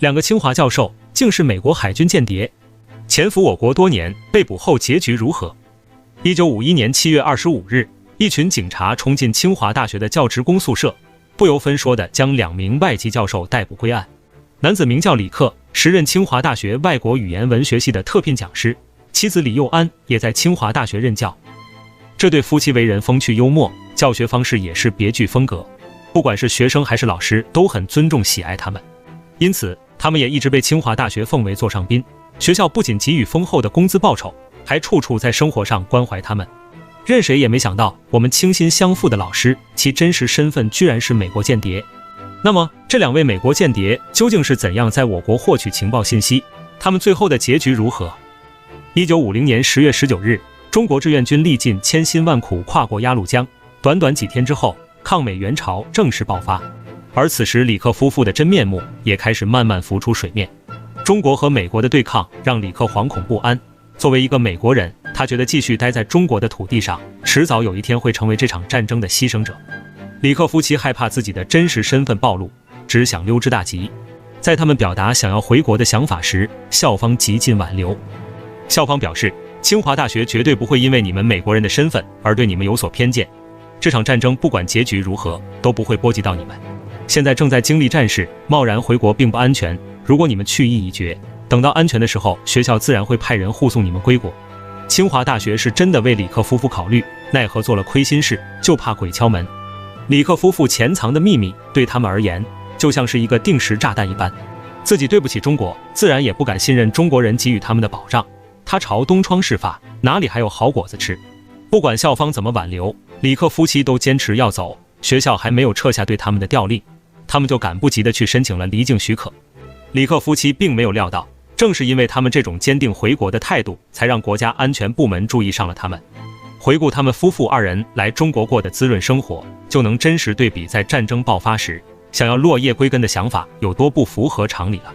2个清华教授竟是美国海军间谍，潜伏我国多年，被捕后结局如何？1951年7月25日，一群警察冲进清华大学的教职工宿舍，不由分说地将2名外籍教授逮捕归案。男子名叫李克，时任清华大学外国语言文学系的特聘讲师，妻子李幼安也在清华大学任教。这对夫妻为人风趣幽默，教学方式也是别具风格，不管是学生还是老师都很尊重喜爱他们，因此他们也一直被清华大学奉为座上宾。学校不仅给予丰厚的工资报酬，还处处在生活上关怀他们。任谁也没想到，我们倾心相付的老师，其真实身份居然是美国间谍。那么，这2位美国间谍究竟是怎样在我国获取情报信息？他们最后的结局如何？1950年10月19日，中国志愿军历尽千辛万苦跨过鸭绿江，短短几天之后，抗美援朝正式爆发。而此时，李克夫妇的真面目也开始慢慢浮出水面。中国和美国的对抗让李克惶恐不安。作为一个美国人，他觉得继续待在中国的土地上，迟早有一天会成为这场战争的牺牲者。李克夫妻害怕自己的真实身份暴露，只想溜之大吉。在他们表达想要回国的想法时，校方极尽挽留。校方表示，清华大学绝对不会因为你们美国人的身份而对你们有所偏见，这场战争不管结局如何，都不会波及到你们。现在正在经历战事，贸然回国并不安全，如果你们去意已决，等到安全的时候，学校自然会派人护送你们归国。清华大学是真的为李克夫妇考虑，奈何做了亏心事，就怕鬼敲门。李克夫妇潜藏的秘密对他们而言，就像是一个定时炸弹一般，自己对不起中国，自然也不敢信任中国人给予他们的保障。他朝东窗事发，哪里还有好果子吃？不管校方怎么挽留，李克夫妻都坚持要走，学校还没有撤下对他们的调令，他们就赶不及地去申请了离境许可。李克夫妻并没有料到，正是因为他们这种坚定回国的态度，才让国家安全部门注意上了他们。回顾他们夫妇2人来中国过的滋润生活，就能真实对比在战争爆发时想要落叶归根的想法有多不符合常理了。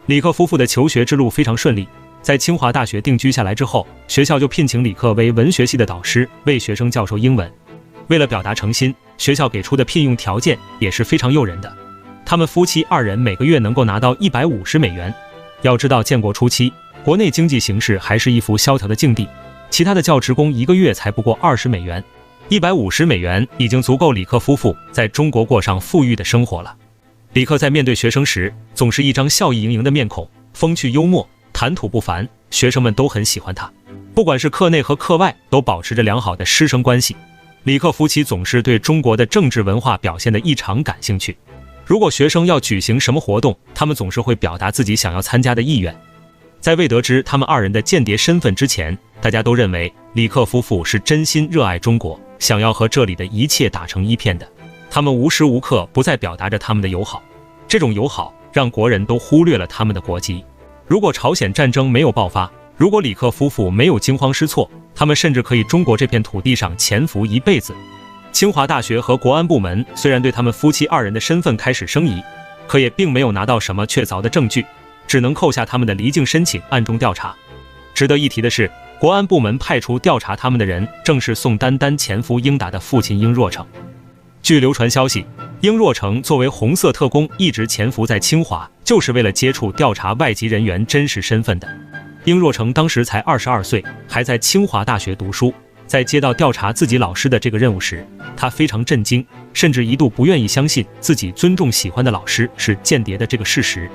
李克夫妇的求学之路非常顺利，在清华大学定居下来之后，学校就聘请李克为文学系的导师，为学生教授英文。为了表达诚心，学校给出的聘用条件也是非常诱人的。他们夫妻2人每个月能够拿到150美元。要知道，建国初期，国内经济形势还是一幅萧条的境地，其他的教职工1个月才不过20美元，150美元已经足够李克夫妇在中国过上富裕的生活了。李克在面对学生时，总是一张笑意盈盈的面孔，风趣幽默，谈吐不凡，学生们都很喜欢他。不管是课内和课外，都保持着良好的师生关系。李克夫妻总是对中国的政治文化表现得异常感兴趣。如果学生要举行什么活动，他们总是会表达自己想要参加的意愿。在未得知他们2人的间谍身份之前，大家都认为李克夫妇是真心热爱中国，想要和这里的一切打成一片的。他们无时无刻不在表达着他们的友好，这种友好让国人都忽略了他们的国籍。如果朝鲜战争没有爆发，如果李克夫妇没有惊慌失措，他们甚至可以中国这片土地上潜伏一辈子。清华大学和国安部门虽然对他们夫妻2人的身份开始生疑，可也并没有拿到什么确凿的证据，只能扣下他们的离境申请，暗中调查。值得一提的是，国安部门派出调查他们的人，正是宋丹丹潜伏英达的父亲英若诚。据流传消息，英若诚作为红色特工一直潜伏在清华，就是为了接触调查外籍人员真实身份的。英若诚当时才22岁，还在清华大学读书。在接到调查自己老师的这个任务时，他非常震惊，甚至一度不愿意相信自己尊重喜欢的老师是间谍的这个事实。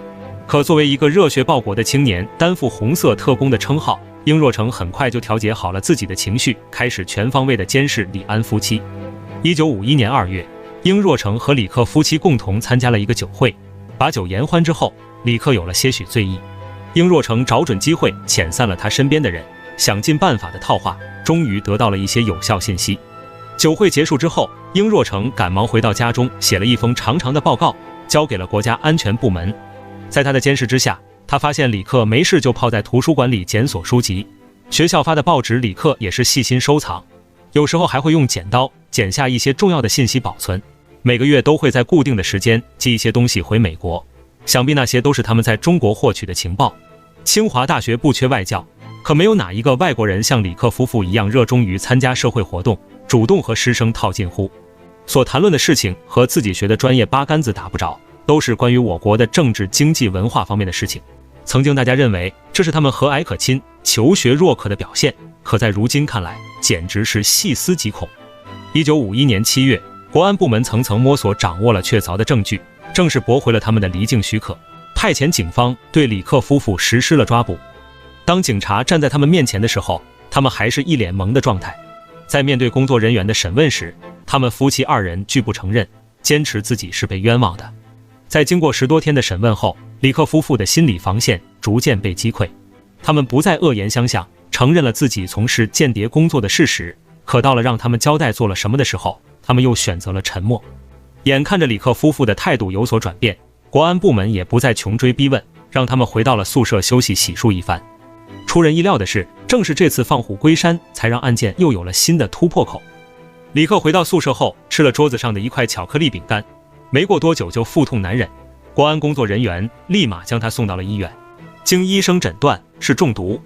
可作为一个热血报国的青年，担负红色特工的称号，英若诚很快就调节好了自己的情绪，开始全方位的监视李安夫妻。1951年2月，英若诚和李克夫妻共同参加了一个酒会，把酒言欢之后，李克有了些许醉意。英若诚找准机会遣散了他身边的人，想尽办法的套话，终于得到了一些有效信息。酒会结束之后，英若诚赶忙回到家中，写了一封长长的报告，交给了国家安全部门。在他的监视之下，他发现李克没事就泡在图书馆里检索书籍，学校发的报纸李克也是细心收藏，有时候还会用剪刀剪下一些重要的信息保存。每个月都会在固定的时间寄一些东西回美国，想必那些都是他们在中国获取的情报。清华大学不缺外教，可没有哪一个外国人像李克夫妇一样热衷于参加社会活动，主动和师生套近乎。所谈论的事情和自己学的专业八竿子打不着，都是关于我国的政治、经济、文化方面的事情。曾经大家认为这是他们和蔼可亲、求学若渴的表现，可在如今看来，简直是细思极恐。1951年7月，国安部门层层摸索，掌握了确凿的证据，正式驳回了他们的离境许可，派遣警方对李克夫妇实施了抓捕。当警察站在他们面前的时候，他们还是一脸懵的状态。在面对工作人员的审问时，他们夫妻二人拒不承认，坚持自己是被冤枉的。在经过10多天的审问后，李克夫妇的心理防线逐渐被击溃，他们不再恶言相向，承认了自己从事间谍工作的事实。可到了让他们交代做了什么的时候，他们又选择了沉默。眼看着李克夫妇的态度有所转变，国安部门也不再穷追逼问，让他们回到了宿舍休息洗漱一番。出人意料的是，正是这次放虎归山，才让案件又有了新的突破口。李克回到宿舍后，吃了桌子上的一块巧克力饼干，没过多久就腹痛难忍，国安工作人员立马将他送到了医院。经医生诊断是中毒，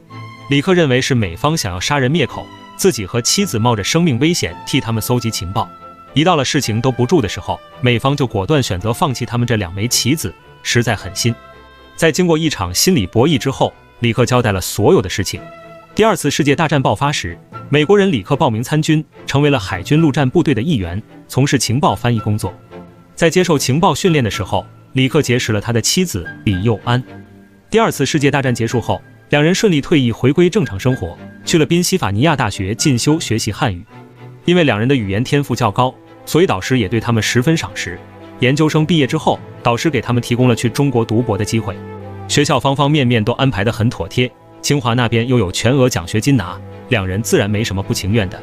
李克认为是美方想要杀人灭口，自己和妻子冒着生命危险替他们搜集情报。一到了事情都不住的时候，美方就果断选择放弃他们这2枚棋子，实在狠心。在经过一场心理博弈之后，李克交代了所有的事情。第2次世界大战爆发时，美国人李克报名参军，成为了海军陆战部队的一员，从事情报翻译工作。在接受情报训练的时候，李克结识了他的妻子李幼安。第2次世界大战结束后，两人顺利退役，回归正常生活，去了宾夕法尼亚大学进修学习汉语。因为两人的语言天赋较高，所以导师也对他们十分赏识。研究生毕业之后，导师给他们提供了去中国读博的机会。学校方方面面都安排得很妥帖，清华那边又有全额奖学金拿，两人自然没什么不情愿的。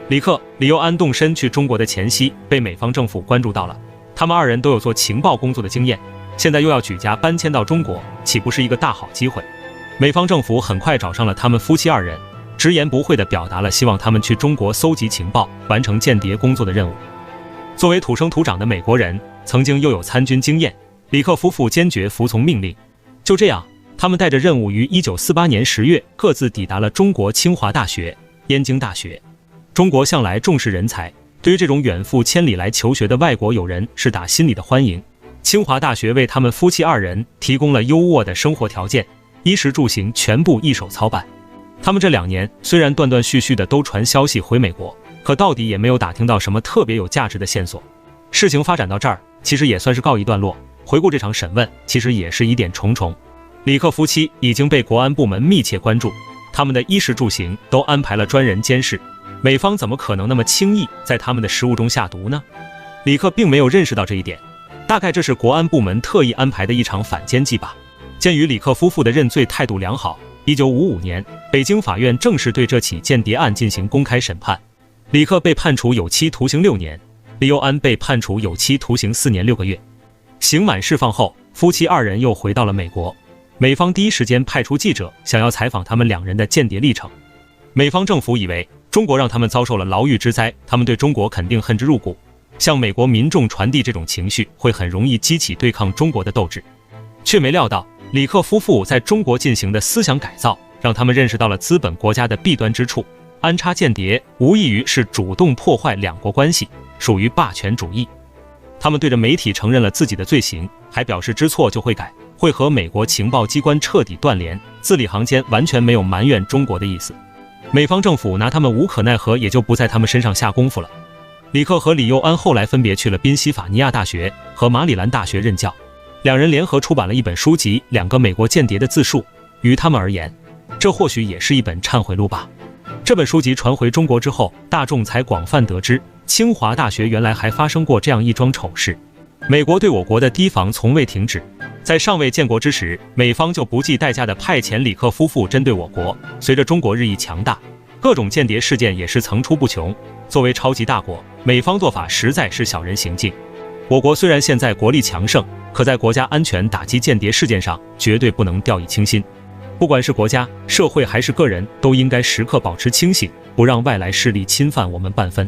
李克、李幼安动身去中国的前夕，被美方政府关注到了。他们2人都有做情报工作的经验，现在又要举家搬迁到中国，岂不是一个大好机会？美方政府很快找上了他们夫妻2人，直言不讳地表达了希望他们去中国搜集情报，完成间谍工作的任务。作为土生土长的美国人，曾经又有参军经验，李克夫妇坚决服从命令。就这样，他们带着任务于1948年10月各自抵达了中国清华大学、燕京大学。中国向来重视人才，对于这种远赴千里来求学的外国友人是打心里的欢迎。清华大学为他们夫妻2人提供了优渥的生活条件，衣食住行全部一手操办。他们这2年虽然断断续续的都传消息回美国，可到底也没有打听到什么特别有价值的线索。事情发展到这儿，其实也算是告一段落。回顾这场审问，其实也是疑点重重。李克夫妻已经被国安部门密切关注，他们的衣食住行都安排了专人监视，美方怎么可能那么轻易在他们的食物中下毒呢？李克并没有认识到这一点，大概这是国安部门特意安排的一场反间计吧。鉴于李克夫妇的认罪态度良好，1955年，北京法院正式对这起间谍案进行公开审判。李克被判处有期徒刑6年，李幼安被判处有期徒刑4年6个月。刑满释放后，夫妻2人又回到了美国。美方第一时间派出记者，想要采访他们2人的间谍历程。美方政府以为中国让他们遭受了牢狱之灾，他们对中国肯定恨之入骨，向美国民众传递这种情绪，会很容易激起对抗中国的斗志。却没料到，李克夫妇在中国进行的思想改造，让他们认识到了资本国家的弊端之处。安插间谍无异于是主动破坏2国关系，属于霸权主义。他们对着媒体承认了自己的罪行，还表示知错就会改，会和美国情报机关彻底断联，字里行间完全没有埋怨中国的意思。美方政府拿他们无可奈何，也就不在他们身上下功夫了。李克和李幼安后来分别去了宾夕法尼亚大学和马里兰大学任教，2人联合出版了一本书籍《2个美国间谍的自述》。于他们而言，这或许也是一本忏悔录吧。这本书籍传回中国之后，大众才广泛得知，清华大学原来还发生过这样一桩丑事。美国对我国的提防从未停止，在尚未建国之时，美方就不计代价地派遣李克夫妇针对我国。随着中国日益强大，各种间谍事件也是层出不穷。作为超级大国，美方做法实在是小人行径。我国虽然现在国力强盛，可在国家安全打击间谍事件上，绝对不能掉以轻心。不管是国家、社会还是个人，都应该时刻保持清醒，不让外来势力侵犯我们半分。